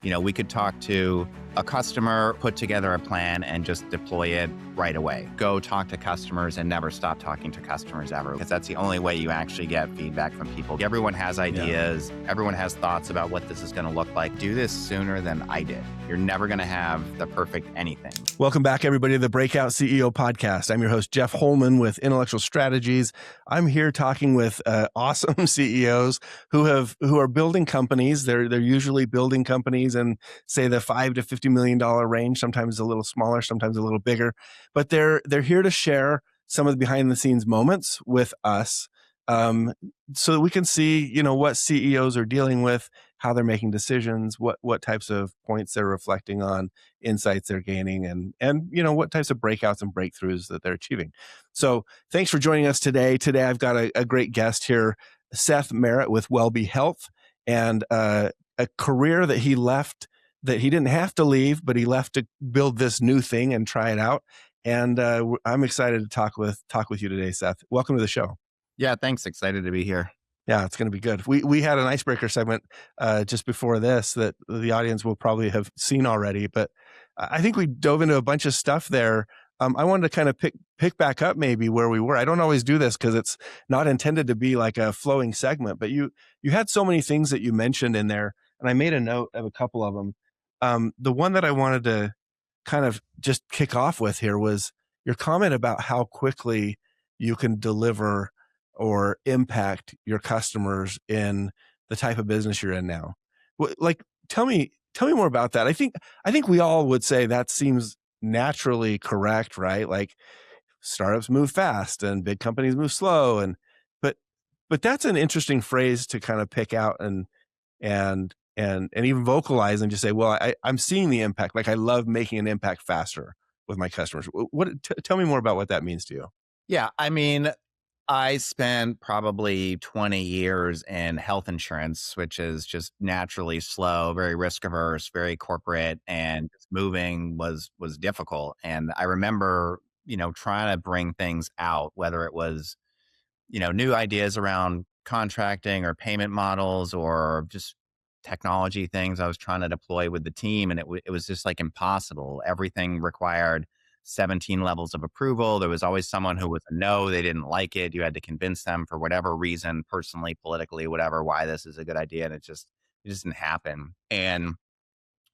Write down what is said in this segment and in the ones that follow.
We could talk to a customer, put together a plan, and just deploy it right away. Go talk to customers and never stop talking to customers ever, because that's the only way you actually get feedback from people. Everyone has ideas. Yeah. Everyone has thoughts about what this is going to look like. Do this sooner than I did. You're never going to have the perfect anything. Welcome back, everybody, to the Breakout CEO Podcast. I'm your host, Jeff Holman with Intellectual Strategies. I'm here talking with awesome CEOs who are building companies. They're usually building companies in, say, the $5 to $50 million range. Sometimes a little smaller, sometimes a little bigger. But they're here to share some of the behind the scenes moments with us, so that we can see, what CEOs are dealing with, how they're making decisions, what types of points they're reflecting on, insights they're gaining, and what types of breakouts and breakthroughs that they're achieving. So thanks for joining us today. Today I've got a great guest here, Seth Merritt with Welby Health, and a career that he left, that he didn't have to leave, but he left to build this new thing and try it out. And I'm excited to talk with you today, Seth. Welcome to the show. Yeah, thanks. Excited to be here. Yeah, it's going to be good. We had an icebreaker segment just before this that the audience will probably have seen already, but I think we dove into a bunch of stuff there. I wanted to kind of pick back up maybe where we were. I don't always do this because it's not intended to be like a flowing segment, but you had so many things that you mentioned in there, and I made a note of a couple of them. The one that I wanted to kind of just kick off with here was your comment about how quickly you can deliver or impact your customers in the type of business you're in now. Like, tell me more about that. I think we all would say that seems naturally correct, right? Like, startups move fast and big companies move slow, but that's an interesting phrase to kind of pick out and even vocalize and just say, well, I'm seeing the impact. Like, I love making an impact faster with my customers. Tell me more about what that means to you. Yeah, I mean, I spent probably 20 years in health insurance, which is just naturally slow, very risk averse, very corporate, and just moving was difficult. And I remember, trying to bring things out, whether it was, new ideas around contracting or payment models or just technology things I was trying to deploy with the team. And it was just like impossible. Everything required 17 levels of approval. There was always someone who was a no, they didn't like it. You had to convince them for whatever reason, personally, politically, whatever, why this is a good idea. And it just didn't happen. And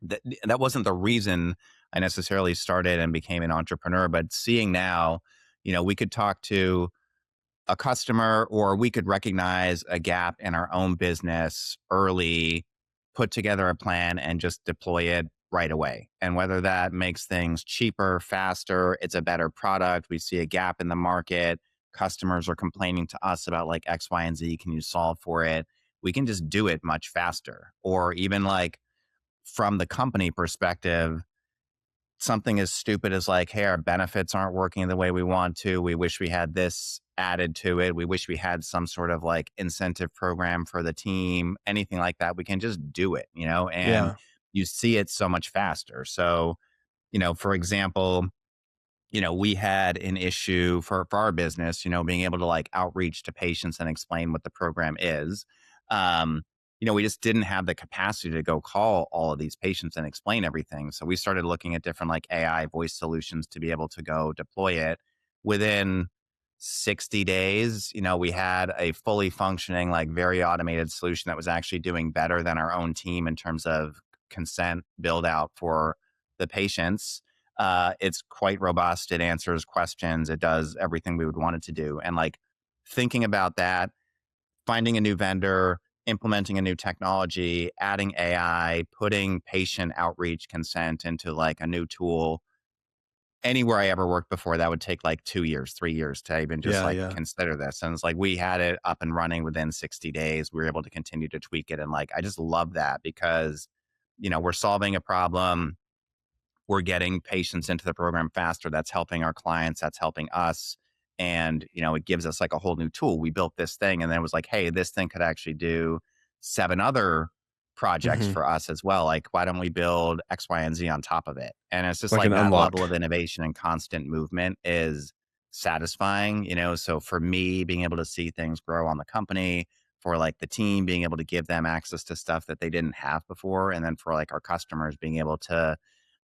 that wasn't the reason I necessarily started and became an entrepreneur. But seeing now, we could talk to a customer, or we could recognize a gap in our own business early, put together a plan, and just deploy it right away. And whether that makes things cheaper, faster, it's a better product, we see a gap in the market, customers are complaining to us about like X, Y, and Z, can you solve for it? We can just do it much faster. Or even like from the company perspective, something as stupid as like, hey, our benefits aren't working the way we want to. We wish we had this added to it. We wish we had some sort of like incentive program for the team, anything like that. We can just do it, and you see it so much faster. So, for example, we had an issue for our business, being able to like outreach to patients and explain what the program is. We just didn't have the capacity to go call all of these patients and explain everything. So we started looking at different like AI voice solutions to be able to go deploy it. Within 60 days, we had a fully functioning, like very automated solution that was actually doing better than our own team in terms of consent build out for the patients. It's quite robust. It answers questions. It does everything we would want it to do. And like thinking about that, finding a new vendor, implementing a new technology, adding AI, putting patient outreach consent into like a new tool. Anywhere I ever worked before, that would take like 2 years, 3 years to even just consider this. And it's like, we had it up and running within 60 days. We were able to continue to tweak it. And like, I just love that because, we're solving a problem. We're getting patients into the program faster. That's helping our clients. That's helping us. And, it gives us like a whole new tool. We built this thing and then it was like, hey, this thing could actually do 7 other projects for us as well. Like, why don't we build X, Y, and Z on top of it? And it's just like that level of innovation and constant movement is satisfying, So for me, being able to see things grow on the company, for like the team, being able to give them access to stuff that they didn't have before. And then for like our customers, being able to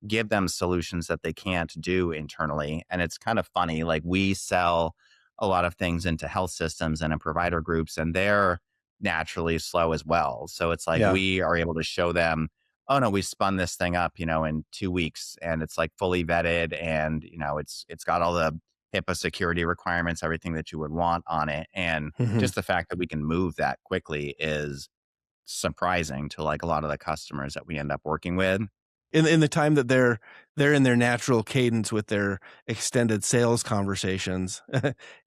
give them solutions that they can't do internally. And it's kind of funny, like we sell a lot of things into health systems and in provider groups, and they're naturally slow as well. So it's like Yeah. we are able to show them, oh no, we spun this thing up, in 2 weeks, and it's like fully vetted, and it's got all the HIPAA security requirements, everything that you would want on it. And Mhm. just the fact that we can move that quickly is surprising to like a lot of the customers that we end up working with. In the time that they're in their natural cadence with their extended sales conversations,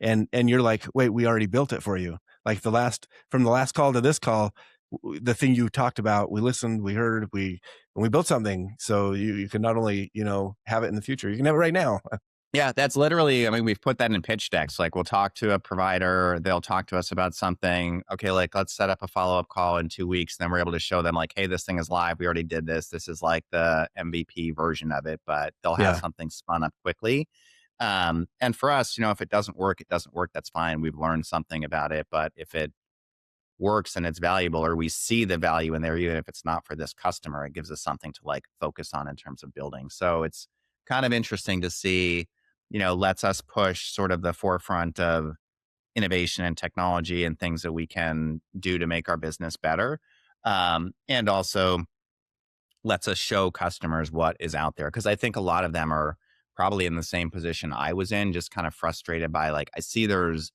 and you're like, "Wait, we already built it for you." Like from the last call to this call, the thing you talked about, we listened, we heard, and we built something. So you can not only, have it in the future, you can have it right now. Yeah, that's literally, I mean, we've put that in pitch decks. Like we'll talk to a provider, they'll talk to us about something. Okay, like let's set up a follow-up call in 2 weeks. Then we're able to show them like, hey, this thing is live. We already did this. This is like the MVP version of it, but they'll have Yeah. something spun up quickly. And for us, if it doesn't work, it doesn't work. That's fine. We've learned something about it. But if it works and it's valuable, or we see the value in there, even if it's not for this customer, it gives us something to like focus on in terms of building. So it's kind of interesting to see, lets us push sort of the forefront of innovation and technology and things that we can do to make our business better. And also lets us show customers what is out there. Cause I think a lot of them are probably in the same position I was in, just kind of frustrated by like, I see there's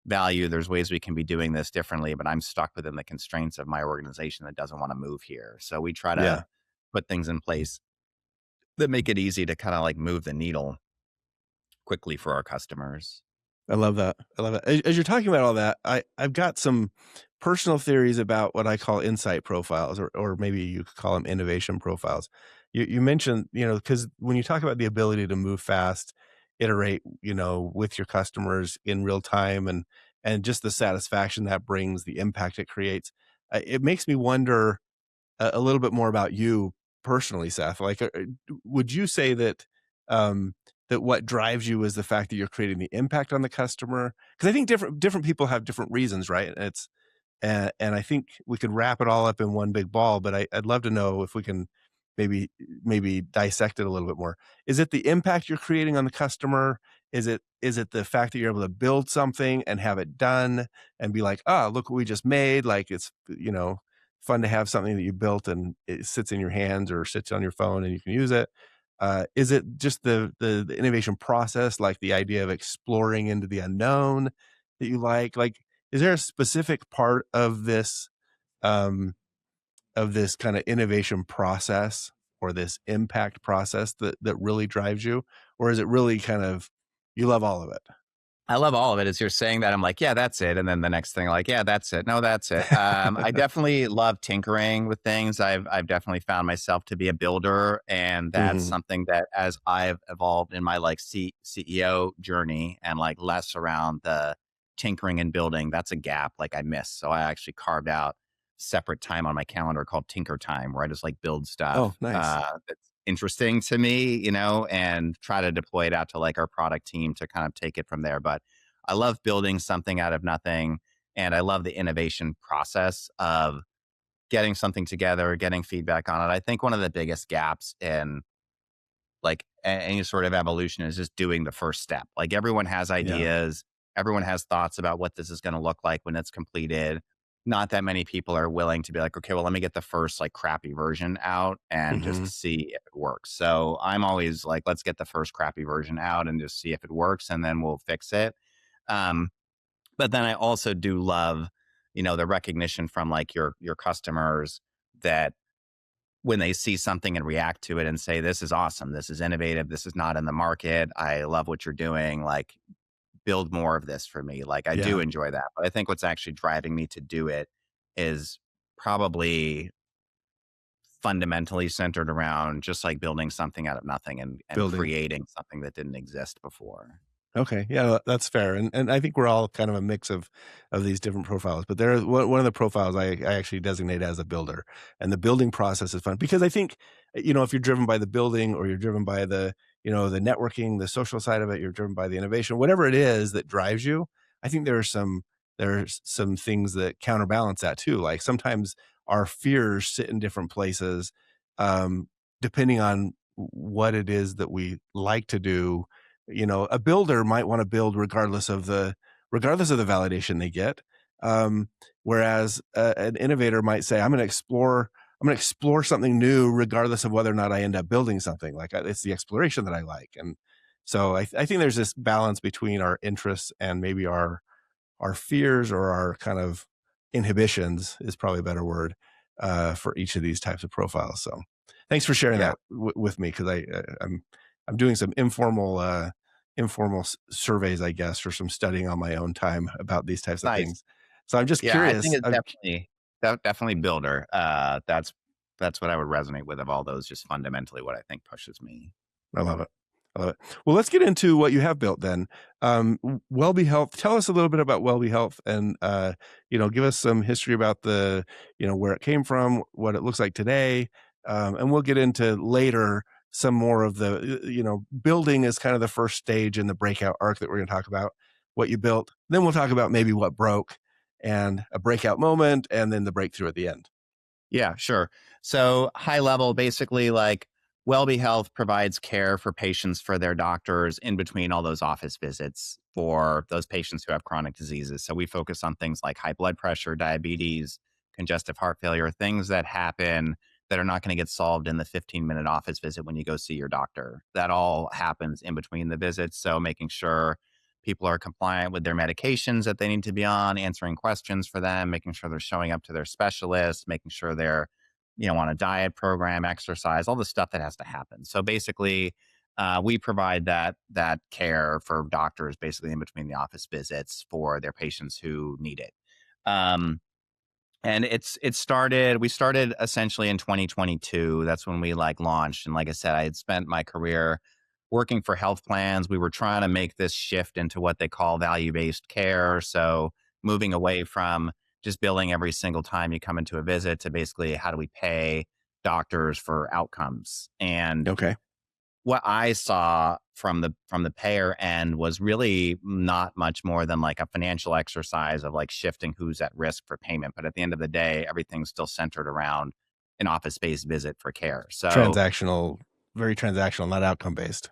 value. There's ways we can be doing this differently, but I'm stuck within the constraints of my organization that doesn't want to move here. So we try to Yeah. put things in place that make it easy to kind of like move the needle quickly for our customers. I love that. I love it. As you're talking about all that, I've got some personal theories about what I call insight profiles, or maybe you could call them innovation profiles. You mentioned, because when you talk about the ability to move fast, iterate, with your customers in real time, and just the satisfaction that brings, the impact it creates, it makes me wonder a little bit more about you personally, Seth. Like, would you say that that what drives you is the fact that you're creating the impact on the customer? Because I think different people have different reasons, right? And I think we could wrap it all up in one big ball. But I'd love to know if we can maybe maybe dissect it a little bit more. Is it the impact you're creating on the customer? Is it the fact that you're able to build something and have it done and be like, ah, look what we just made? Like it's fun to have something that you built and it sits in your hands or sits on your phone and you can use it. Is it just the innovation process, like the idea of exploring into the unknown that you like? Like, is there a specific part um, of this kind of innovation process or this impact process that really drives you, or is it really kind of you love all of I love all of it. As you're saying that, I'm like, yeah, that's it. And then the next thing, like, yeah, that's it. No, that's it. I it? definitely love tinkering with things. I've definitely found myself to be a builder, and that's Hmm. something that as I've evolved in my like CEO journey and like less around the tinkering and building, that's a gap like I miss. So I actually carved out separate time on my calendar called Tinker Time, where I just like build Oh, stuff nice. that's interesting to me, and try to deploy it out to like our product team to kind of take it from there. But I love building something out of nothing. And I love the innovation process of getting something together, getting feedback on it. I think one of the biggest gaps in like any sort of evolution is just doing the first step. Like everyone has Yeah. ideas, everyone has thoughts about what this is going to look like when it's completed. Not that many people are willing to be like, okay, well, let me get the first like crappy version out and just Hmm. see if it works. So I'm always like, let's get the first crappy version out and just see if it works, and then we'll fix it. Um, but then I also do love, the recognition from like your customers that when they see something and react to it and say, this is awesome, this is innovative, this is not in the market, I love what you're doing, like build more of this for me. Like I do Yeah. enjoy that. But I think what's actually driving me to do it is probably fundamentally centered around just like building something out of nothing and Building. creating something that didn't exist before. Okay, yeah, that's fair, and I think we're all kind of a mix of these different profiles. But there, one of the profiles I actually designate as a builder, and the building process is fun because I think if you're driven by the building or you're driven by the networking, the social side of it, you're driven by the innovation, whatever it is that drives you. I think there are some there's some things that counterbalance that too. Like sometimes our fears sit in different places, um, depending on what it is that we like to do. You know, a builder might want to build regardless of the validation they get. Um, Whereas an innovator might say, I'm going to explore something new, regardless of whether or not I end up building something. Like it's the exploration that I like, and so I think there's this balance between our interests and maybe our fears or our kind of inhibitions is probably a better word for each of these types of profiles. So, thanks for sharing Yeah, that with me because I'm doing some informal surveys, I guess, or some studying on my own time about these types of nice. things. So I'm just Yeah, I think curious. it's definitely builder. That's what I would resonate with of all those. Just fundamentally, what I think pushes me. I love it. I love it. Well, let's get into what you have built then. WellBe Health. Tell us a little bit about WellBe Health, and give us some history about where it came from, what it looks like today, and we'll get into later some more of the building is kind of the first stage in the breakout arc that we're going to talk about. What you built, then we'll talk about maybe what broke, and a breakout moment, and then the breakthrough at the end. Yeah, sure. So high level, basically, like Welby Health provides care for patients for their doctors in between all those office visits for those patients who have chronic diseases. So we focus on things like high blood pressure, diabetes, congestive heart failure, things that happen that are not going to get solved in the 15-minute office visit when you go see your doctor. That all happens in between the visits. So making sure people are compliant with their medications that they need to be on, answering questions for them, making sure they're showing up to their specialist, making sure they're, on a diet program, exercise, all the stuff that has to happen. So basically, we provide that care for doctors basically in between the office visits for their patients who need it. Um, and we started essentially in 2022. That's when we launched. And like I said, I had spent my career working for health plans. We were trying to make this shift into what they call value-based care. So moving away from just billing every single time you come into a visit to basically how do we pay doctors for outcomes. And Okay. what I saw from the payer end was really not much more than like a financial exercise of like shifting who's at risk for payment. But at the end of the day, everything's still centered around an office-based visit for care. So Transactional, very transactional, not outcome based.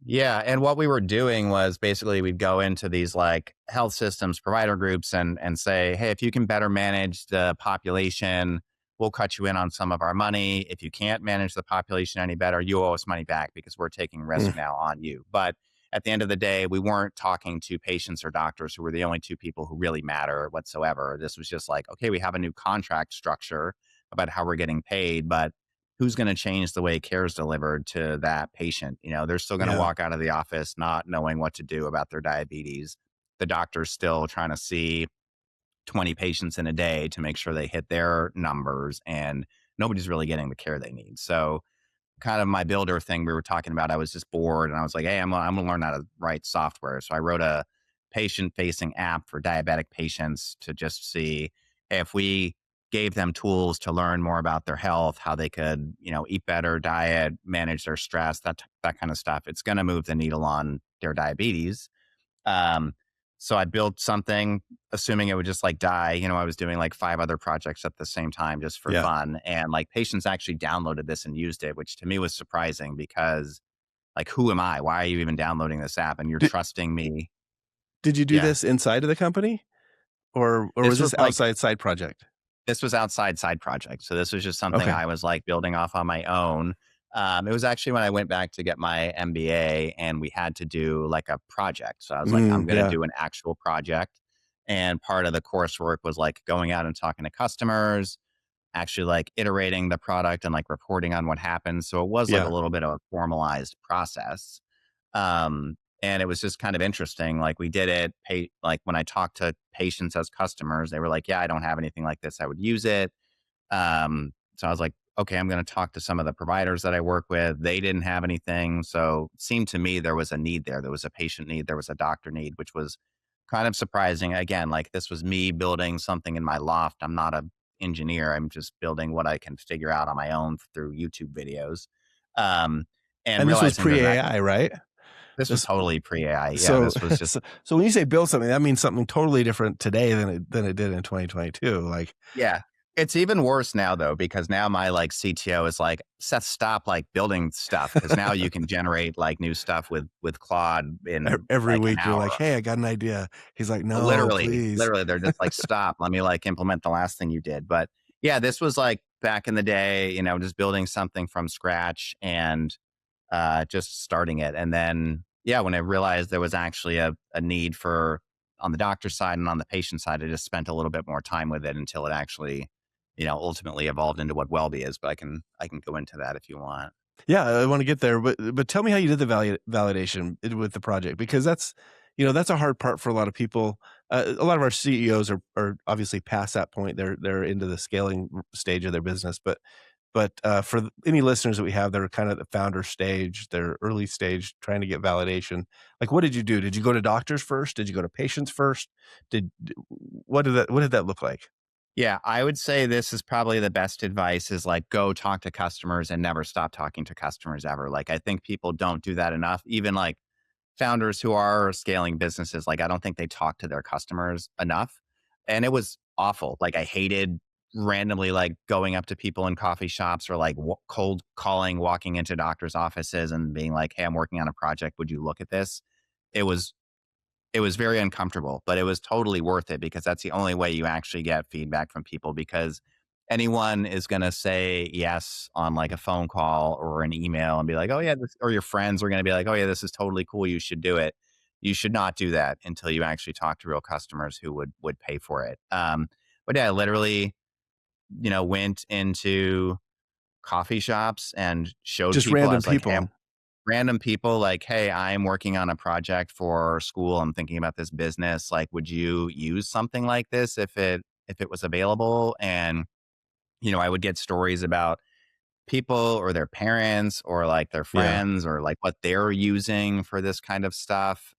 yeah, and what we were doing was basically we'd go into these like health systems provider groups and say, "Hey, if you can better manage the population, we'll cut you in on some of our money. If you can't manage the population any better, you owe us money back because we're taking risk now on you." But at the end of the day, we weren't talking to patients or doctors who were the only two people who really matter whatsoever. This was just like, okay, we have a new contract structure about how we're getting paid, but who's going to change the way care is delivered to that patient? They're still going to Yeah. walk out of the office not knowing what to do about their diabetes. The doctor's still trying to see 20 patients in a day to make sure they hit their numbers, and nobody's really getting the care they need. So kind of my builder thing we were talking about, I was just bored and I was like, hey, I'm gonna learn how to write software. So I wrote a patient facing app for diabetic patients to just see, hey, if we gave them tools to learn more about their health, how they could, eat better, diet, manage their stress, that kind of stuff, it's going to move the needle on their diabetes. um, so I built something assuming it would just die. I was doing like five other projects at the same time just for Yeah. fun. And like patients actually downloaded this and used it, which to me was surprising because who am I? Why are you even downloading this app? And you're Did, trusting me. did you do Yeah. this inside of the company, or was This was this like outside side project? This was outside side project. So this was just something Okay. I was building off on my own. It was actually when I went back to get my MBA and we had to do like a project. So I was like, I'm going to Yeah. do an actual project. And part of the coursework was going out and talking to customers, actually iterating the product and reporting on what happened. So it was a Yeah. little bit of a formalized process. And it was just kind of interesting. We did it, when I talked to patients as customers, they were like, yeah, I don't have anything like this. I would use it. So I was like, okay, I'm going to talk to some of the providers that I work with. They didn't have anything. So it seemed to me there was a need there. There was a patient need. There was a doctor need, which was kind of surprising. Again, this was me building something in my loft. I'm not a engineer. I'm just building what I can figure out on my own through YouTube videos. Um, and And this was realizing pre there's AI, right? This was This totally pre-AI. Yeah, so this was just so when you say build something, that means something totally different today than it did in 2022. Like, yeah. It's even worse now though, because now my like CTO is like, Seth, stop like building stuff because now you can generate like new stuff with Claude in every like an week you're like, hour. "Hey, I got an idea." He's like, "No, Literally, please." literally, they're just like, stop. Let me like implement the last thing you did. But yeah, this was like back in the day, just building something from scratch and just starting it. And then, yeah, when I realized there was actually a need for on the doctor side and on the patient side, I just spent a little bit more time with it until it actually, ultimately evolved into what WellBe is. But I can go into that if you want. Yeah, I wanna get there, but tell me how you did the validation with the project because that's a hard part for a lot of people. A lot of our CEOs are obviously past that point. They're into the scaling stage of their business, but for any listeners that we have that are kind of the founder stage, their early stage, trying to get validation, like, what did you do? Did you go to doctors first? Did you go to patients first? What did that look like? Yeah, I would say this is probably the best advice is like go talk to customers and never stop talking to customers ever. Like I think people don't do that enough. Even like founders who are scaling businesses, like I don't think they talk to their customers enough. And it was awful. Like I hated randomly like going up to people in coffee shops or like cold calling, walking into doctors' offices and being like, "Hey, I'm working on a project. Would you look at this?" It was it was very uncomfortable, but it was totally worth it because that's the only way you actually get feedback from people because anyone is going to say yes on like a phone call or an email and be like, "Oh yeah, this," or your friends are going to be like, "Oh yeah, this is totally cool. You should do it." You should not do that until you actually talk to real customers who would pay for it. But yeah, I literally, went into coffee shops and showed Just people. I random was like, "Hey, people. random people like, hey, I'm working on a project for school. I'm thinking about this business. Like, would you use something like this if it was available?" And, I would get stories about people or their parents or like their Yeah. friends or like what they're using for this kind of stuff.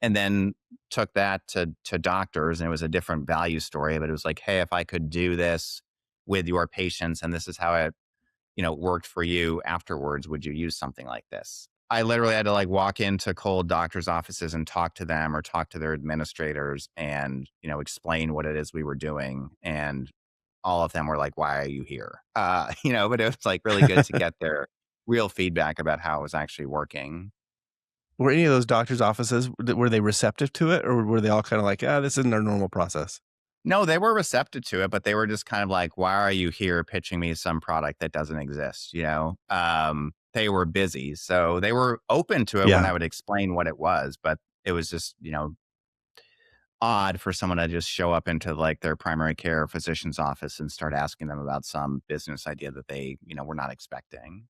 And then took that to doctors and it was a different value story, but it was like, hey, if I could do this with your patients and this is how it worked for you afterwards, would you use something like this? I literally had to like walk into cold doctors' offices and talk to them or talk to their administrators and, explain what it is we were doing. And all of them were like, why are you here? But it was like really good to get their real feedback about how it was actually working. Were any of those doctors' offices, were they receptive to it, or were they all kinda like, "Ah, this isn't our normal process?" No, they were receptive to it, but they were just kind of like, why are you here pitching me some product that doesn't exist? They were busy. So they were open to it when Yeah, I would explain what it was, but it was just, odd for someone to just show up into like their primary care physician's office and start asking them about some business idea that they, were not expecting.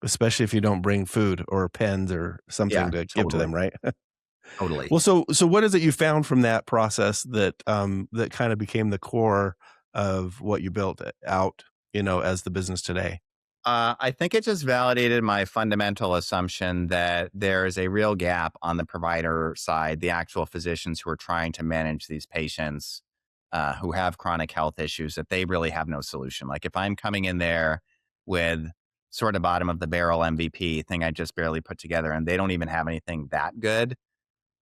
especially if you don't bring food or pens or something Yeah, to give to totally. them, right? Totally. Well, so what is it you found from that process that kinda became the core of what you built out, as the business today? I think it just validated my fundamental assumption that there is a real gap on the provider side, the actual physicians who are trying to manage these patients who have chronic health issues, that they really have no solution. Like if I'm coming in there with sort of bottom of the barrel MVP thing I just barely put together and they don't even have anything that good,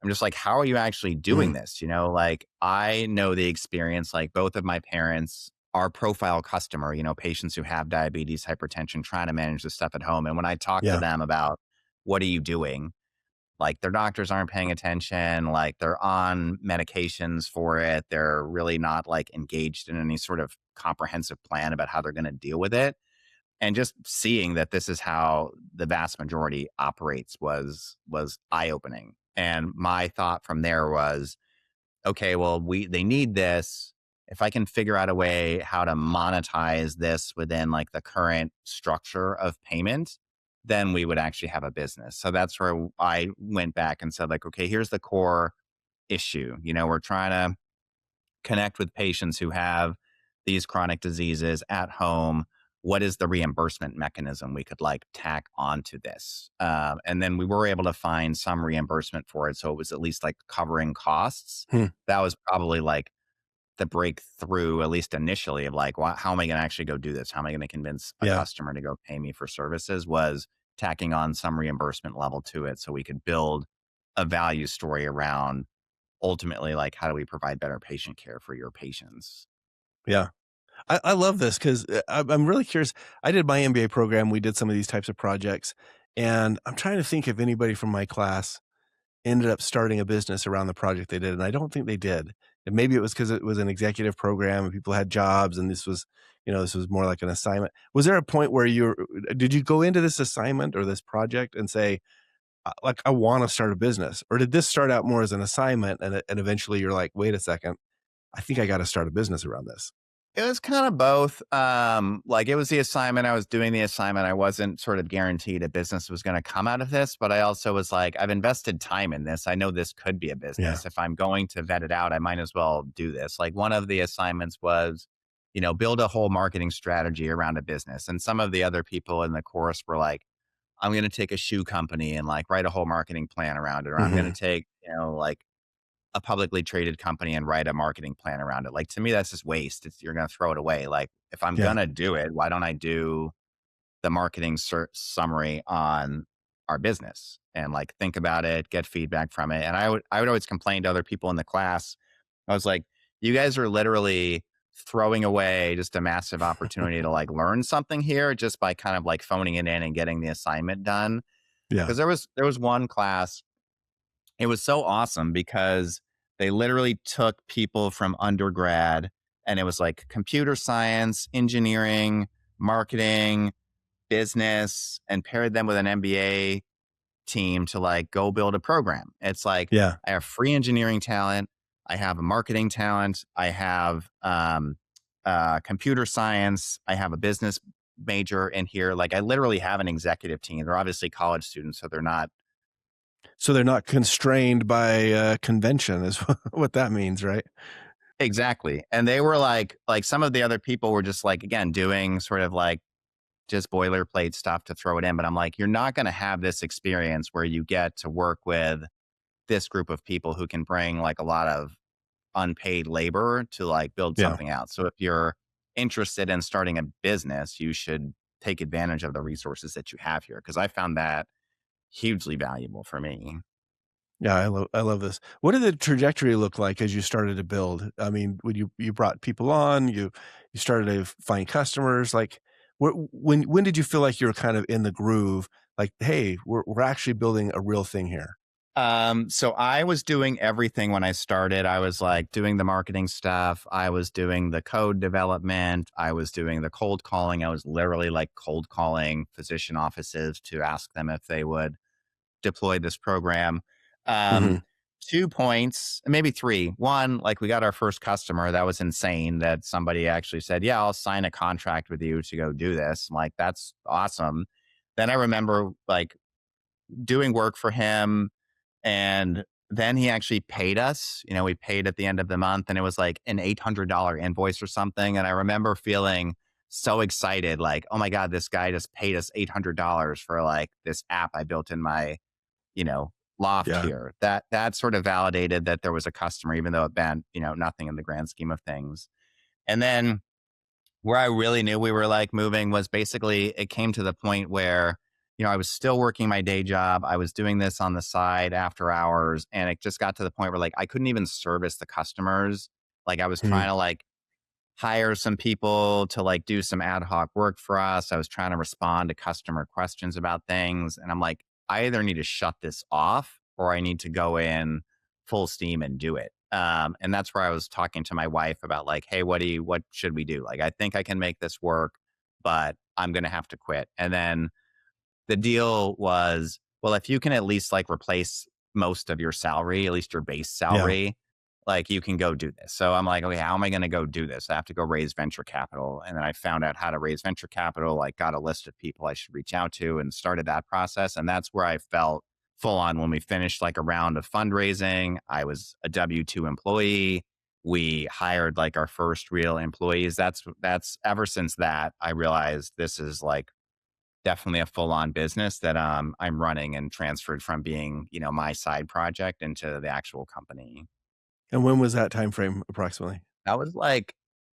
I'm just like, how are you actually doing Mhm. this? Like I know the experience, like both of my parents are profile customer, patients who have diabetes, hypertension, trying to manage this stuff at home. And when I talk to Yeah, them about what are you doing, like their doctors aren't paying attention, like they're on medications for it. They're really not like engaged in any sort of comprehensive plan about how they're going to deal with it. And just seeing that this is how the vast majority operates was eye-opening. And my thought from there was, okay, well, they need this. If I can figure out a way how to monetize this within like the current structure of payment, then we would actually have a business. So that's where I went back and said, like, okay, here's the core issue. We're trying to connect with patients who have these chronic diseases at home. What is the reimbursement mechanism we could like tack onto this? And then we were able to find some reimbursement for it. So it was at least like covering costs. hmm, That was probably like the breakthrough, at least initially, of like, how am I going to actually go do this? How am I going to convince a yeah. customer to go pay me for services? Was tacking on some reimbursement level to it so we could build a value story around ultimately like how do we provide better patient care for your patients. Yeah. I love this because I'm really curious. I did my MBA program. We did some of these types of projects, and I'm trying to think if anybody from my class ended up starting a business around the project they did, and I don't think they did. And maybe it was because it was an executive program and people had jobs, and this was more like an assignment. Was there a point where did you go into this assignment or this project and say, like, I want to start a business, or did this start out more as an assignment, and eventually you're like, wait a second, I think I got to start a business around this? It was kind of both. Like it was the assignment. I was doing the assignment. I wasn't sort of guaranteed a business was going to come out of this, but I also was like, I've invested time in this. I know this could be a Yeah. business. If I'm going to vet it out, I might as well do this. Like one of the assignments was, build a whole marketing strategy around a business. And some of the other people in the course were like, I'm going to take a shoe company and like write a whole marketing plan around it. Or I'm going to Hmm. take, like a publicly traded company and write a marketing plan around it. Like to me, that's just waste. You're going to throw it away. Like if I'm Yeah. going to do it, why don't I do the marketing summary on our business and like think about it, get feedback from it. And I would always complain to other people in the class. I was like, you guys are literally throwing away just a massive opportunity to like learn something here just by kind of like phoning it in and getting the assignment done. Yeah. Because there was one class, it was so awesome because they literally took people from undergrad and it was like computer science, engineering, marketing, business, and paired them with an MBA team to like go build a program. It's like Yeah. I have free engineering talent, I have a marketing talent, I have computer science, I have a business major in here. Like I literally have an executive team. They're obviously college students, so they're not. So they're not constrained by convention, is what that means, right? Exactly. And they were like some of the other people were just like, again, doing sort of like just boilerplate stuff to throw it in. But I'm like, you're not going to have this experience where you get to work with this group of people who can bring like a lot of unpaid labor to like build Yeah. something out. So if you're interested in starting a business, you should take advantage of the resources that you have here. Cause I found that hugely valuable for me. Yeah, I love this. What did the trajectory look like as you started to build? I mean, when you brought people on, you started to find customers, like, when did you feel like you were kind of in the groove? Like, "Hey, we're actually building a real thing here." So I was doing everything when I started. I was like doing the marketing stuff. I was doing the code development. I was doing the cold calling. I was literally like cold calling physician offices to ask them if they would deploy this program. Um, Mhm. 2 points, maybe three. One, like we got our first customer. That was insane that somebody actually said, yeah, I'll sign a contract with you to go do this. I'm like, that's awesome. Then I remember like doing work for him and then he actually paid us. We paid at the end of the month and it was like an $800 invoice or something. And I remember feeling so excited, like, oh my God, this guy just paid us $800 for like this app I built in my, you know, loft Yeah. here. That sort of validated that there was a customer, even though it meant, nothing in the grand scheme of things. And then where I really knew we were like moving was basically it came to the point where, I was still working my day job. I was doing this on the side after hours. And it just got to the point where like I couldn't even service the customers. Like I was Mhm. trying to like hire some people to like do some ad hoc work for us. I was trying to respond to customer questions about things. And I'm like, I either need to shut this off or I need to go in full steam and do it. And that's where I was talking to my wife about like, hey, what should we do? Like, I think I can make this work, but I'm going to have to quit. And then the deal was, well, if you can at least like replace most of your salary, at least your base Yeah. salary, like you can go do this. So I'm like, okay, how am I going to go do this? I have to go raise venture capital. And then I found out how to raise venture capital, like got a list of people I should reach out to and started that process. And that's where I felt full on when we finished like a round of fundraising. I was a W-2 employee. We hired like our first real employees. That's ever since that, I realized this is like definitely a full-on business that I'm running and transferred from being, my side project into the actual company. And when was that time frame approximately? That was like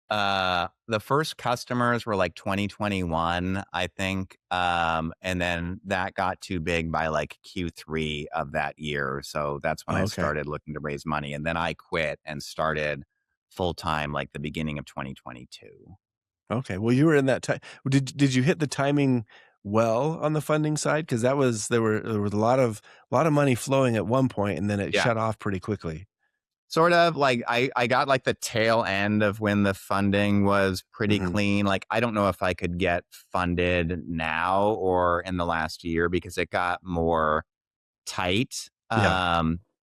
The first customers were like 2021, I think. And then that got too big by like Q3 of that year. So that's when Oh, I okay. started looking to raise money. And then I quit and started full time like the beginning of 2022. Okay. Well, you were in that time. Did you hit the timing well on the funding side? Because there was a lot of money flowing at one point, and then it Yeah. shut off pretty quickly. Sort of like I got like the tail end of when the funding was pretty Hmm. clean. Like I don't know if I could get funded now or in the last year because it got more tight, Yeah.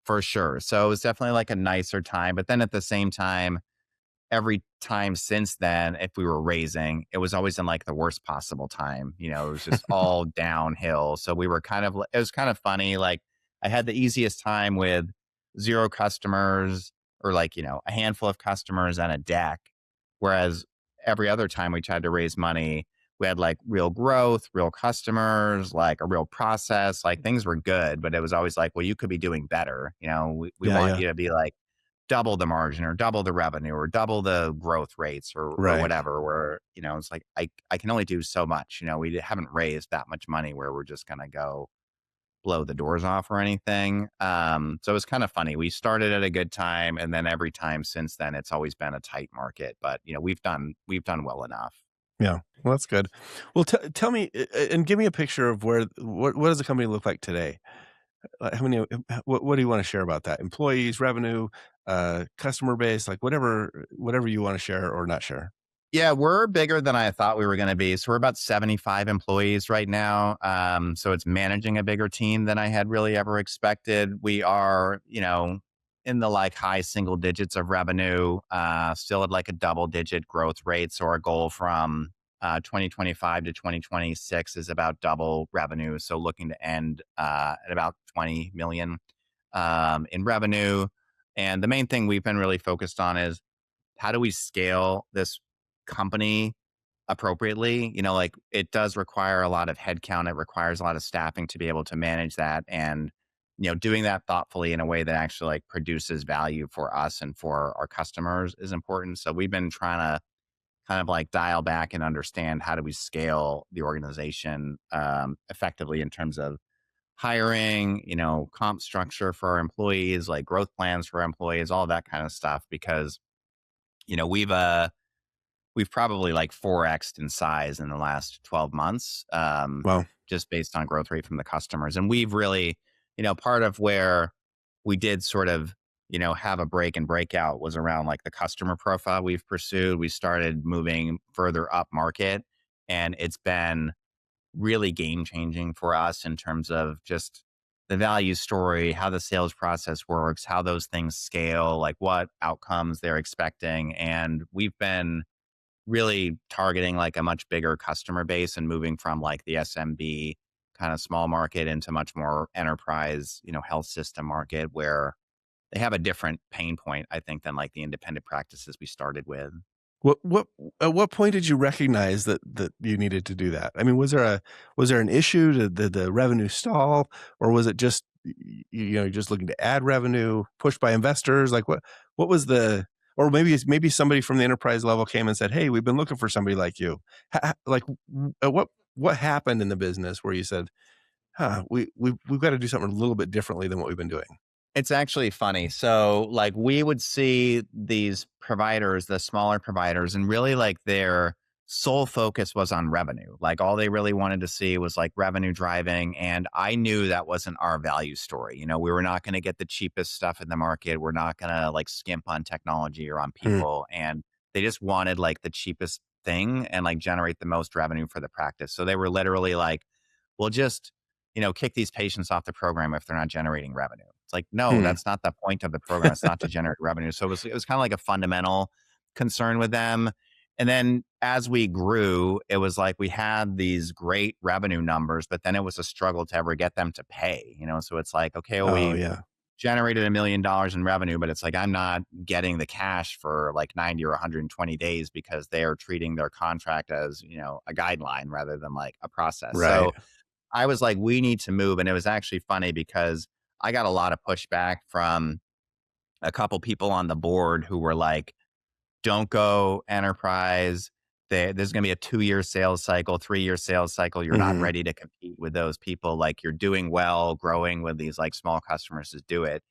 for sure. So it was definitely like a nicer time. But then at the same time, every time since then, if we were raising, it was always in like the worst possible time. It was just all downhill. So we were it was kind of funny. Like I had the easiest time with zero customers or like, a handful of customers and a deck. Whereas every other time we tried to raise money, we had like real growth, real customers, like a real process, like things were good, but it was always like, well, you could be doing better. We Yeah. want Yeah. you to be like, double the margin or double the revenue or double the growth rates or Right. whatever where it's like I can only do so much. We haven't raised that much money where we're just going to go blow the doors off or anything. So it was kind of funny. We started at a good time and then every time since then it's always been a tight market, but we've done well enough. Yeah. Well, that's good. Well, tell me and give me a picture of what does the company look like today? How many? What do you want to share about that? Employees, revenue, customer base, like whatever you want to share or not share. Yeah, we're bigger than I thought we were going to be. So we're about 75 employees right now. So it's managing a bigger team than I had really ever expected. We are, in the like high single digits of revenue, still at like a double digit growth rate. So our goal from 2025 to 2026 is about double revenue. So looking to end at about 20 million in revenue. And the main thing we've been really focused on is how do we scale this company appropriately? Like it does require a lot of headcount. It requires a lot of staffing to be able to manage that. And, doing that thoughtfully in a way that actually like produces value for us and for our customers is important. So we've been trying to kind of like dial back and understand how do we scale the organization effectively in terms of hiring, comp structure for our employees, like growth plans for our employees, all that kind of stuff. Because, you know, we've uh we've probably like 4x'd in size in the last 12 months, Well, just based on growth rate from the customers. And we've really, part of where we did sort of, have a break and breakout was around like the customer profile we've pursued. We started moving further up market, and it's been really game changing for us in terms of just the value story, how the sales process works, how those things scale, like what outcomes they're expecting. And we've been really targeting like a much bigger customer base and moving from like the SMB kind of small market into much more enterprise, health system market where they have a different pain point, I think, than like the independent practices we started with. what at what point did you recognize that you needed to do that? I mean, was there an issue? Did the revenue stall, or was it just you're just looking to add revenue, pushed by investors? Like what was the or maybe somebody from the enterprise level came and said, "Hey, we've been looking for somebody like you." Like what happened in the business where you said, "Huh, we've got to do something a little bit differently than what we've been doing." It's actually funny. So, like, we would see these providers, the smaller providers, and really like their sole focus was on revenue. Like, all they really wanted to see was like revenue driving. And I knew that wasn't our value story. We were not going to get the cheapest stuff in the market. We're not going to like skimp on technology or on Hmm. people. And they just wanted like the cheapest thing and like generate the most revenue for the practice. So they were literally like, we'll just kick these patients off the program if they're not generating revenue. It's like, no, Hmm. that's not the point of the program. It's not to generate revenue. So it was kind of like a fundamental concern with them. And then as we grew, it was like we had these great revenue numbers, but then it was a struggle to ever get them to pay. So it's like, okay, well, Oh we yeah. generated $1 million in revenue, but it's like I'm not getting the cash for like 90 or 120 days because they are treating their contract as, a guideline rather than like a process. Right. So I was like, we need to move. And it was actually funny because I got a lot of pushback from a couple people on the board who were like, don't go enterprise. There's going to be a 2-year sales cycle, 3-year sales cycle. You're not Hmm. ready to compete with those people. Like you're doing well, growing with these like small customers to do it.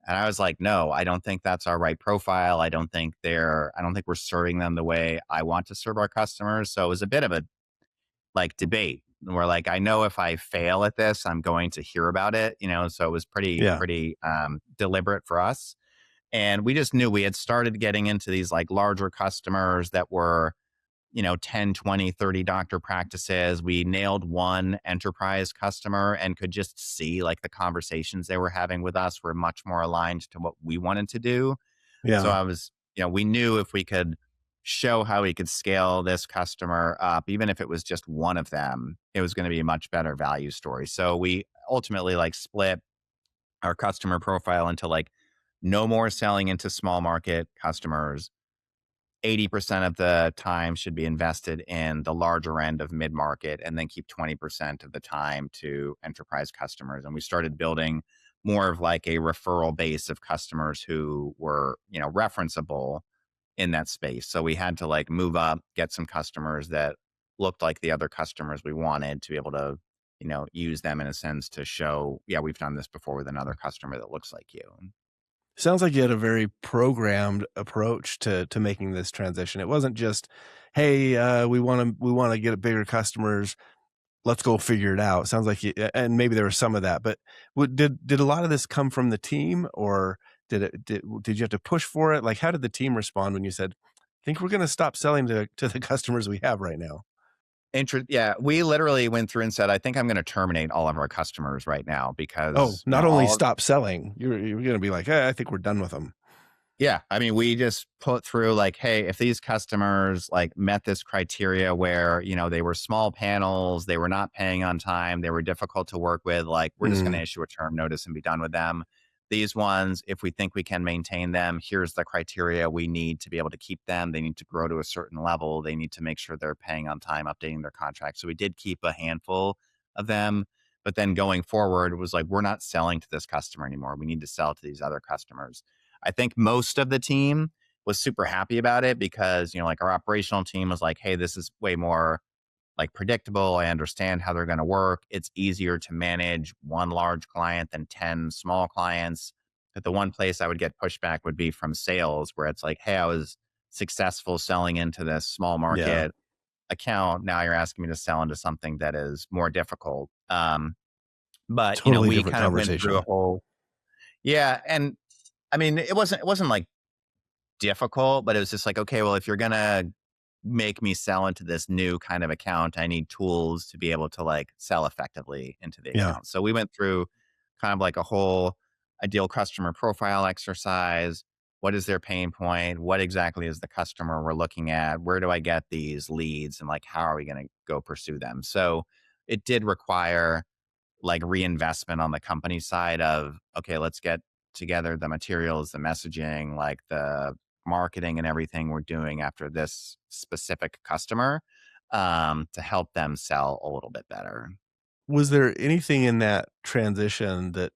And I was like, no, I don't think that's our right profile. I don't think we're serving them the way I want to serve our customers. So it was a bit of a like debate where like, I know if I fail at this, I'm going to hear about it, so it was Yeah. pretty deliberate for us. And we just knew we had started getting into these like larger customers that were 10, 20, 30 doctor practices. We nailed one enterprise customer and could just see like the conversations they were having with us were much more aligned to what we wanted to do. So Yeah. we knew if we could show how we could scale this customer up, even if it was just one of them, it was going to be a much better value story. So we ultimately like split our customer profile into like no more selling into small market customers. 80% of the time should be invested in the larger end of mid market, and then keep 20% of the time to enterprise customers. And we started building more of like a referral base of customers who were, referenceable in that space. So we had to like move up, get some customers that looked like the other customers we wanted to be able to, use them in a sense to show, yeah, we've done this before with another customer that looks like you. Sounds like you had a very programmed approach to making this transition. It wasn't just, "Hey, we wanna get bigger customers. Let's go figure it out." Sounds like you and maybe there was some of that, but did a lot of this come from the team, or did you have to push for it? Like, how did the team respond when you said, "I think we're gonna stop selling to the customers we have right now"? Yeah, we literally went through and said, I think I'm going to terminate all of our customers right now Oh, because, not only stop selling, you're gonna be like, I think we're done with them." yeah, I mean, we just put through like, hey, if these customers like met this criteria where, they were small panels, they were not paying on time, they were difficult to work with, like, we're just going to Mm, issue a term notice and be done with them. These ones, if we think we can maintain them, here's the criteria we need to be able to keep them. They need to grow to a certain level. They need to make sure they're paying on time, updating their contract. So we did keep a handful of them. But then going forward, it was like, we're not selling to this customer anymore. We need to sell to these other customers. I think most of the team was super happy about it because, like our operational team was like, hey, this is way more like predictable. I understand how they're going to work. It's easier to manage one large client than 10 small clients. But the one place I would get pushback would be from sales, where it's like, hey, I was successful selling into this small yeah, market account. Now you're asking me to sell into something that is more difficult. But, totally we different kind of went through a conversation. whole, yeah. And I mean, it wasn't like difficult, but it was just like, okay, well, if you're gonna make me sell into this new kind of account, I need tools to be able to like sell effectively into the Yeah. account. So we went through kind of like a whole ideal customer profile exercise. What is their pain point? What exactly is the customer we're looking at? Where do I get these leads? And like, how are we going to go pursue them? So it did require like reinvestment on the company side of, okay, let's get together the materials, the messaging, like the marketing and everything we're doing after this specific customer, to help them sell a little bit better. Was there anything in that transition that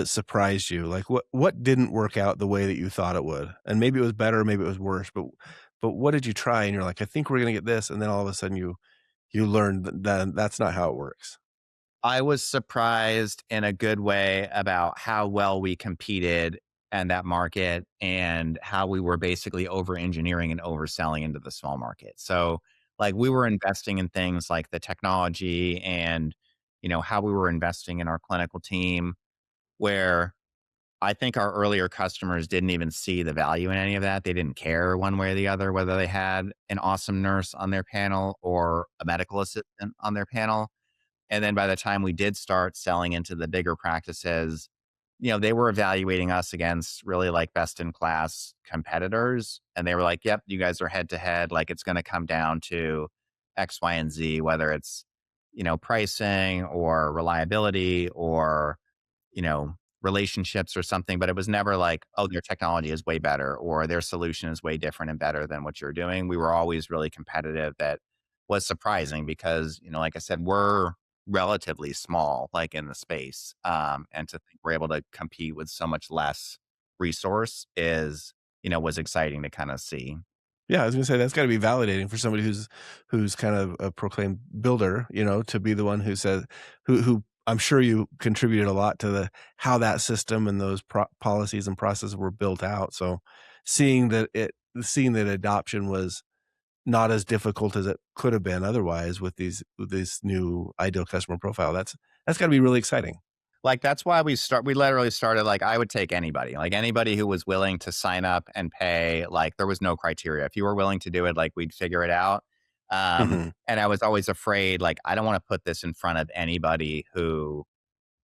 surprised you? Like, what didn't work out the way that you thought it would? And maybe it was better, maybe it was worse, but what did you try and you're like, "I think we're gonna get this," and then all of a sudden you learned that that's not how it works? I was surprised in a good way about how well we competed in that market and how we were basically over engineering and overselling into the small market. So, like, we were investing in things like the technology and, how we were investing in our clinical team, where I think our earlier customers didn't even see the value in any of that. They didn't care one way or the other whether they had an awesome nurse on their panel or a medical assistant on their panel. And then by the time we did start selling into the bigger practices, they were evaluating us against really like best in class competitors. And they were like, yep, you guys are head to head. Like it's going to come down to X, Y, and Z, whether it's, pricing or reliability or, you know, relationships or something. But it was never like, oh, their technology is way better or their solution is way different and better than what you're doing. We were always really competitive. That was surprising because, like I said, we're relatively small, like in the space. And to think we're able to compete with so much less resource is was exciting to kind of see. Yeah, I was gonna say that's gotta be validating for somebody who's kind of a proclaimed builder, to be the one who says who I'm sure you contributed a lot to the how that system and those policies and processes were built out. So seeing that adoption was not as difficult as it could have been otherwise with this new ideal customer profile. That's gotta be really exciting. Like, that's why we literally started, like, I would take anybody, like, anybody who was willing to sign up and pay, like, there was no criteria. If you were willing to do it, like, we'd figure it out. Mhm. And I was always afraid, like, I don't wanna put this in front of anybody who,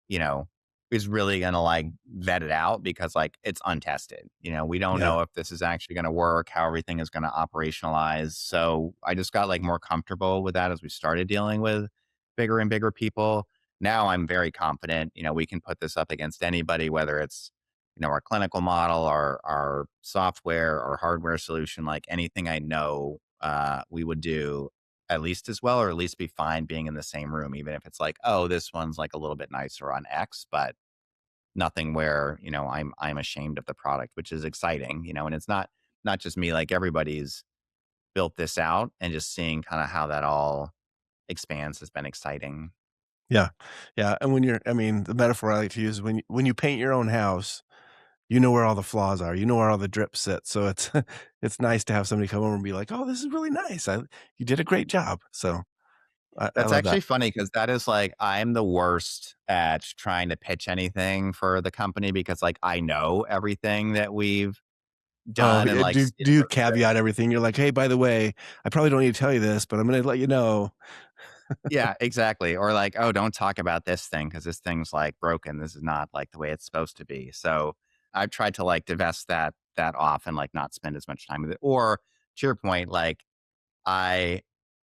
you know, is really gonna, like, vet it out because, like, it's untested. We don't Yeah. know if this is actually gonna work, how everything is gonna operationalize. So I just got, like, more comfortable with that as we started dealing with bigger and bigger people. Now I'm very confident, we can put this up against anybody, whether it's, our clinical model, our software, or hardware solution, like anything I know we would do at least as well, or at least be fine being in the same room, even if it's like, oh, this one's like a little bit nicer on X, but nothing where, I'm ashamed of the product, which is exciting, and it's not just me, like everybody's built this out, and just seeing kind of how that all expands has been exciting. Yeah. Yeah, and I mean, the metaphor I like to use is when you paint your own house, you know where all the flaws are, you know where all the drips sit, so it's it's nice to have somebody come over and be like, "Oh, this is really nice. You did a great job." So, I That's love that. actually funny because that is like, I'm the worst at trying to pitch anything for the company because, like, I know everything that we've Oh, done and like do you caveat everything? You're like, "Hey, by the way, I probably don't need to tell you this, but I'm gonna let you know." yeah, exactly. Or like, oh, don't talk about this thing because this thing's like broken. This is not like the way it's supposed to be. So I've tried to like divest that off and like not spend as much time with it. Or to your point, like, I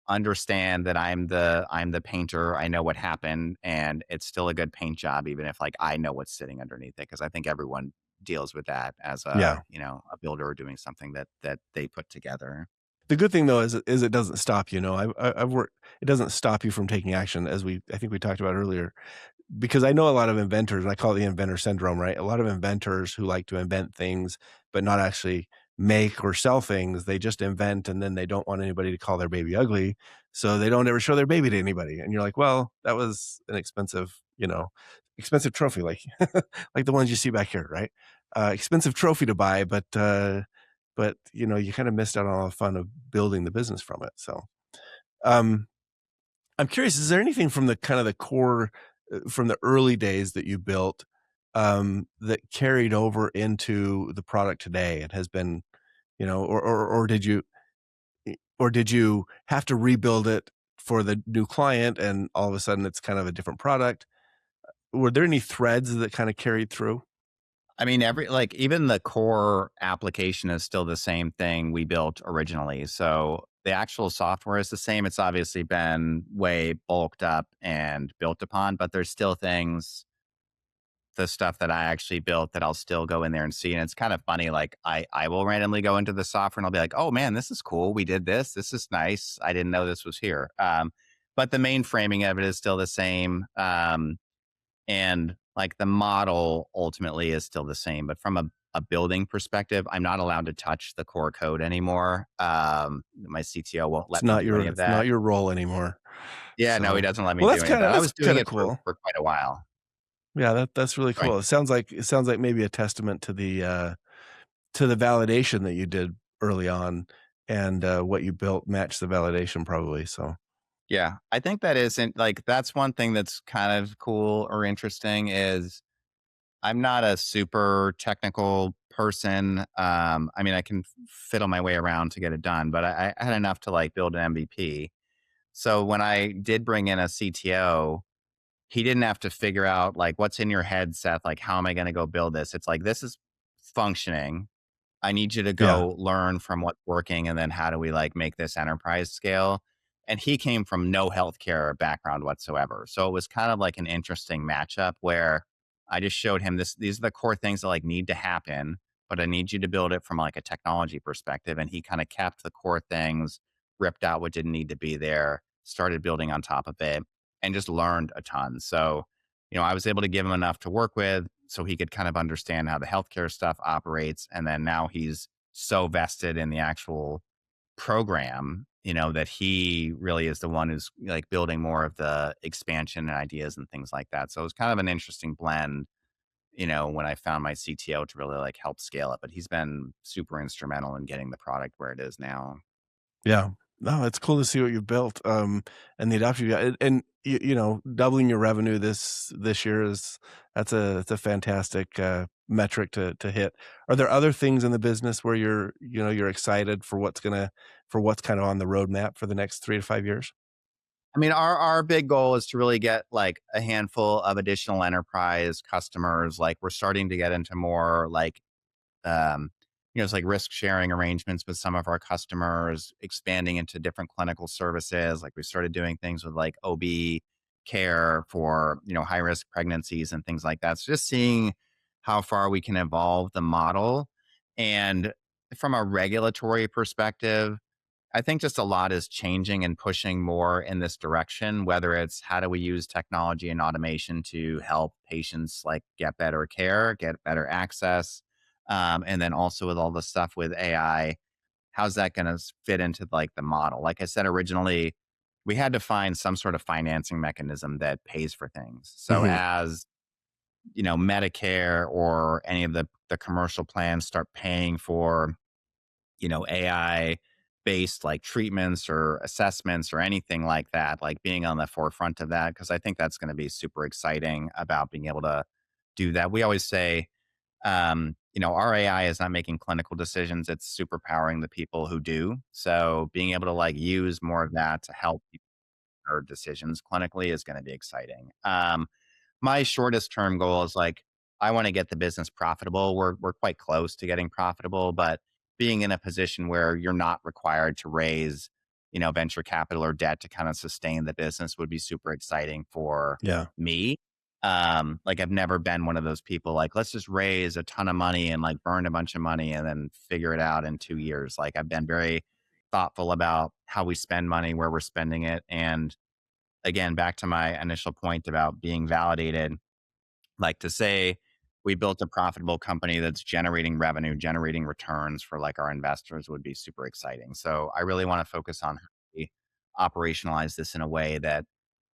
understand that I'm the painter. I know what happened, and it's still a good paint job, even if like I know what's sitting underneath it. Because I think everyone deals with that as Yeah. a builder doing something that they put together. The good thing though is it doesn't stop you, I've worked it doesn't stop you from taking action as I think we talked about earlier. Because I know a lot of inventors, and I call it the inventor syndrome, right? A lot of inventors who like to invent things, but not actually make or sell things. They just invent and then they don't want anybody to call their baby ugly. So they don't ever show their baby to anybody. And you're like, well, that was an expensive trophy, like like the ones you see back here, right? Expensive trophy to buy, but you kind of missed out on all the fun of building the business from it. So um I'm curious, is there anything from the kind of the core from the early days that you built, that carried over into the product today and has been, or did you have to rebuild it for the new client and all of a sudden it's kind of a different product? Were there any threads that kind of carried through? I mean, even the core application is still the same thing we built originally. So the actual software is the same. It's obviously been way bulked up and built upon, but there's still things, the stuff that I actually built, that I'll still go in there and see. And it's kind of funny. Like, I will randomly go into the software and I'll be like, oh man, this is cool. We did this. This is nice. I didn't know this was here. But the main framing of it is still the same. And like the model ultimately is still the same, but from a building perspective, I'm not allowed to touch the core code anymore. My CTO won't let me do any of It's not that. your role anymore. Yeah, no, he So, doesn't let me well, do any of that. I that's was doing kind of it for, cool. for quite a while. Yeah, that's really Right. cool. It sounds like maybe a testament to the validation that you did early on and, what you built matched the validation probably, so Yeah. I think that isn't like, that's one thing that's kind of cool or interesting is I'm not a super technical person. I mean, I can fiddle my way around to get it done, but I had enough to like build an MVP. So when I did bring in a CTO, he didn't have to figure out like, what's in your head, Seth? Like, how am I going to go build this? It's like, this is functioning. I need you to yeah, go learn from what's working, and then how do we like make this enterprise scale? And he came from no healthcare background whatsoever. So it was kind of like an interesting matchup where I just showed him these are the core things that like need to happen, but I need you to build it from like a technology perspective. And he kind of kept the core things, ripped out what didn't need to be there, started building on top of it, and just learned a ton. So, I was able to give him enough to work with so he could kind of understand how the healthcare stuff operates. And then now he's so vested in the actual program, that he really is the one who's like building more of the expansion and ideas and things like that. So it was kind of an interesting blend, when I found my CTO to really like help scale it. But he's been super instrumental in getting the product where it is now. Yeah. No, it's cool to see what you've built, and the adoption you got, and doubling your revenue this year is that's a fantastic, metric to hit. Are there other things in the business where you're excited for what's kind of on the roadmap for the next 3 to 5 years? I mean, our big goal is to really get like a handful of additional enterprise customers. Like we're starting to get into more like um, it's like risk sharing arrangements with some of our customers, expanding into different clinical services. Like we started doing things with like OB care for, high risk pregnancies and things like that. So just seeing how far we can evolve the model. And from a regulatory perspective, I think just a lot is changing and pushing more in this direction, whether it's how do we use technology and automation to help patients like get better care, get better access. And then also with all the stuff with AI, how's that going to fit into like the model? Like I said originally, we had to find some sort of financing mechanism that pays for things. So Mhm. as Medicare or any of the commercial plans start paying for AI based like treatments or assessments or anything like that, like being on the forefront of that, because I think that's going to be super exciting about being able to do that. We always say, our AI is not making clinical decisions, it's superpowering the people who do. So being able to like use more of that to help people make decisions clinically is going to be exciting. My shortest term goal is like I want to get the business profitable. We're quite close to getting profitable, but being in a position where you're not required to raise, venture capital or debt to kind of sustain the business would be super exciting for Yeah. me. Like I've never been one of those people like let's just raise a ton of money and like burn a bunch of money and then figure it out in 2 years. Like I've been very thoughtful about how we spend money, where we're spending it, and again, back to my initial point about being validated, like to say we built a profitable company that's generating revenue, generating returns for like our investors would be super exciting. So I really want to focus on how we operationalize this in a way that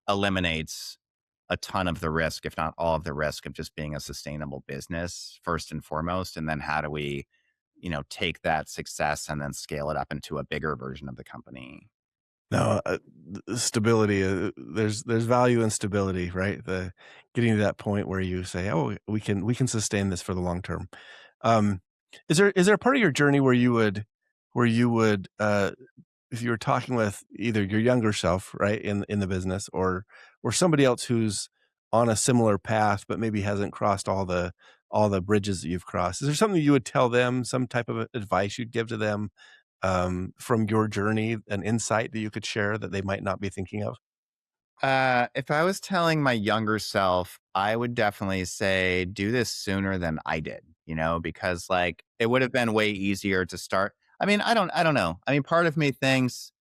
eliminates a ton of the risk, if not all of the risk of just being a sustainable business first and foremost. And then how do we, take that success and then scale it up into a bigger version of the company? No, stability, there's value in stability, right? The getting to that point where you say, "Oh, we can sustain this for the long term." Um, is there a part of your journey where you would, if you were talking with either your younger self, right, in the business or somebody else who's on a similar path, but maybe hasn't crossed all the bridges that you've crossed. Is there something you would tell them, some type of advice you'd give to them, from your journey, an insight that you could share that they might not be thinking of? If I was telling my younger self, I would definitely say do this sooner than I did, because like it would have been way easier to start. I mean, I don't know. I mean, part of me thinks,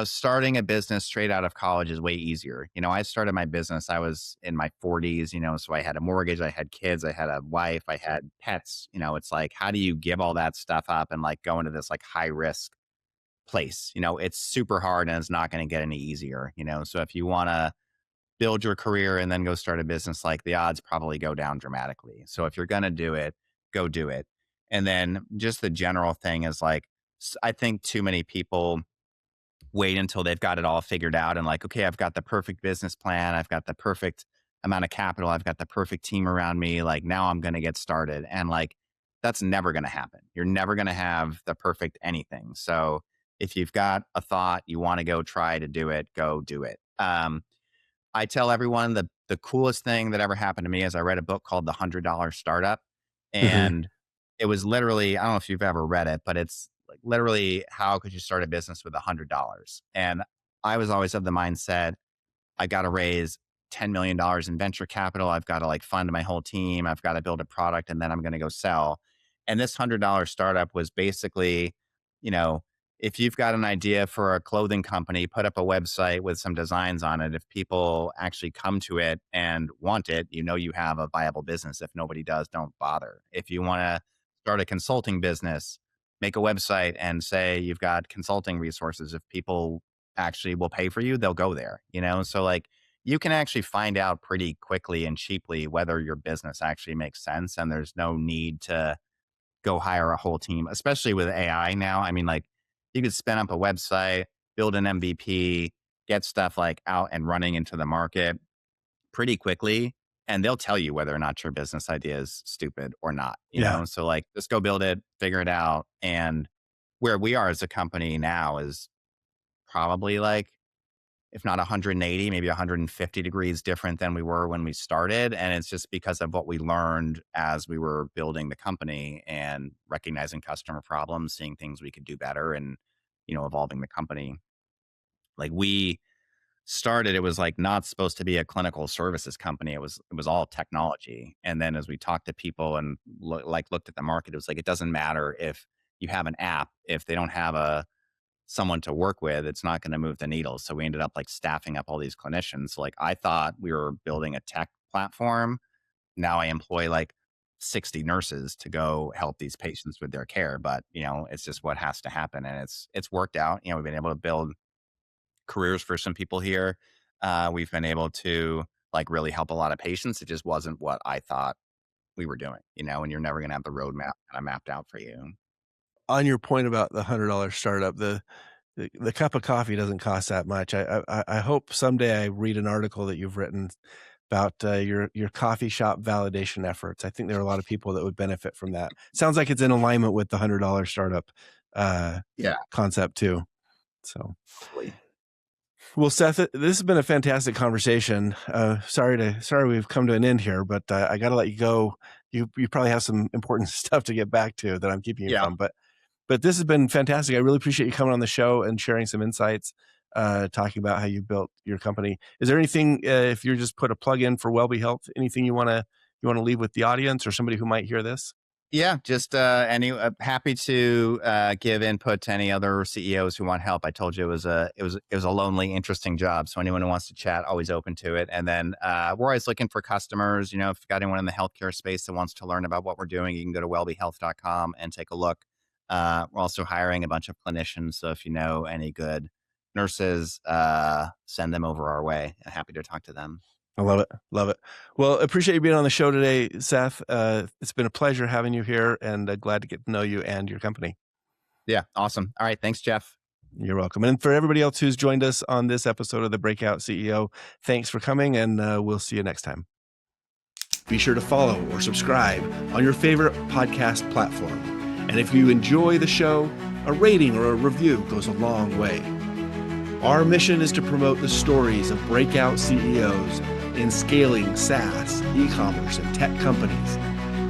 starting a business straight out of college is way easier. I started my business, I was in my 40s, so I had a mortgage, I had kids, I had a wife, I had pets. It's like, how do you give all that stuff up and like go into this like high risk place? It's super hard and it's not going to get any easier, So if you want to build your career and then go start a business, like the odds probably go down dramatically. So if you're going to do it, go do it. And then just the general thing is like, I think too many people wait until they've got it all figured out and like, okay, I've got the perfect business plan. I've got the perfect amount of capital. I've got the perfect team around me. Like now I'm going to get started. And like, that's never going to happen. You're never going to have the perfect anything. So if you've got a thought, you want to go try to do it, go do it. I tell everyone the coolest thing that ever happened to me is I read a book called The $100 Startup, Mhm. and it was literally, I don't know if you've ever read it, but it's like literally how could you start a business with $100? And I was always of the mindset I got to raise $10 million in venture capital. I've got to like fund my whole team. I've got to build a product and then I'm going to go sell. And this $100 startup was basically, you know, if you've got an idea for a clothing company, put up a website with some designs on it. If people actually come to it and want it, you have a viable business. If nobody does, don't bother. If you want to start a consulting business, make a website and say you've got consulting resources. If people actually will pay for you, they'll go there, you know? So like you can actually find out pretty quickly and cheaply whether your business actually makes sense. And there's no need to go hire a whole team, especially with AI now. I mean, like you could spin up a website, build an MVP, get stuff like out and running into the market pretty quickly. And they'll tell you whether or not your business idea is stupid or not, you Yeah. know? So like just go build it, figure it out. And where we are as a company now is probably like, if not 180, maybe 150 degrees different than we were when we started. And it's just because of what we learned as we were building the company and recognizing customer problems, seeing things we could do better and, you know, evolving the company. Like we started, it was like not supposed to be a clinical services company. It was all technology. And then as we talked to people and looked at the market, it was like, it doesn't matter if you have an app, if they don't have someone to work with, it's not going to move the needle. So we ended up like staffing up all these clinicians. Like I thought we were building a tech platform. Now I employ like 60 nurses to go help these patients with their care. But you know, it's just what has to happen. And it's worked out. You know, we've been able to build careers for some people here. We've been able to like really help a lot of patients. It just wasn't what I thought we were doing, you know, and you're never going to have the roadmap kind of mapped out for you. On your point about the $100 startup, the cup of coffee doesn't cost that much. I hope someday I read an article that you've written about your coffee shop validation efforts. I think there are a lot of people that would benefit from that. Sounds like it's in alignment with the $100 startup Yeah, concept too. So, totally. well, Seth, this has been a fantastic conversation. Sorry we've come to an end here, but I got to let you go. You probably have some important stuff to get back to that I'm keeping you Yeah. from, but this has been fantastic. I really appreciate you coming on the show and sharing some insights, talking about how you built your company. Is there anything, if you just put a plug in for Welby Health, anything you want to leave with the audience or somebody who might hear this? Yeah, just happy to give input to any other CEOs who want help. I told you it was a lonely, interesting job. So anyone who wants to chat, always open to it. And then we're always looking for customers. You know, if you've got anyone in the healthcare space that wants to learn about what we're doing, you can go to wellbehealth.com and take a look. We're also hiring a bunch of clinicians. So if you know any good nurses, send them over our way. Happy to talk to them. I love it. Love it. Well, appreciate you being on the show today, Seth. It's been a pleasure having you here and glad to get to know you and your company. Yeah, awesome. All right. Thanks, Jeff. You're welcome. And for everybody else who's joined us on this episode of the Breakout CEO, thanks for coming and we'll see you next time. Be sure to follow or subscribe on your favorite podcast platform. And if you enjoy the show, a rating or a review goes a long way. Our mission is to promote the stories of breakout CEOs in scaling SaaS, e-commerce, and tech companies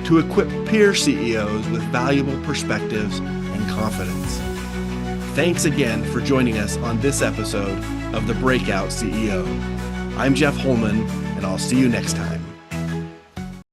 to equip peer CEOs with valuable perspectives and confidence. Thanks again for joining us on this episode of The Breakout CEO. I'm Jeff Holman, and I'll see you next time.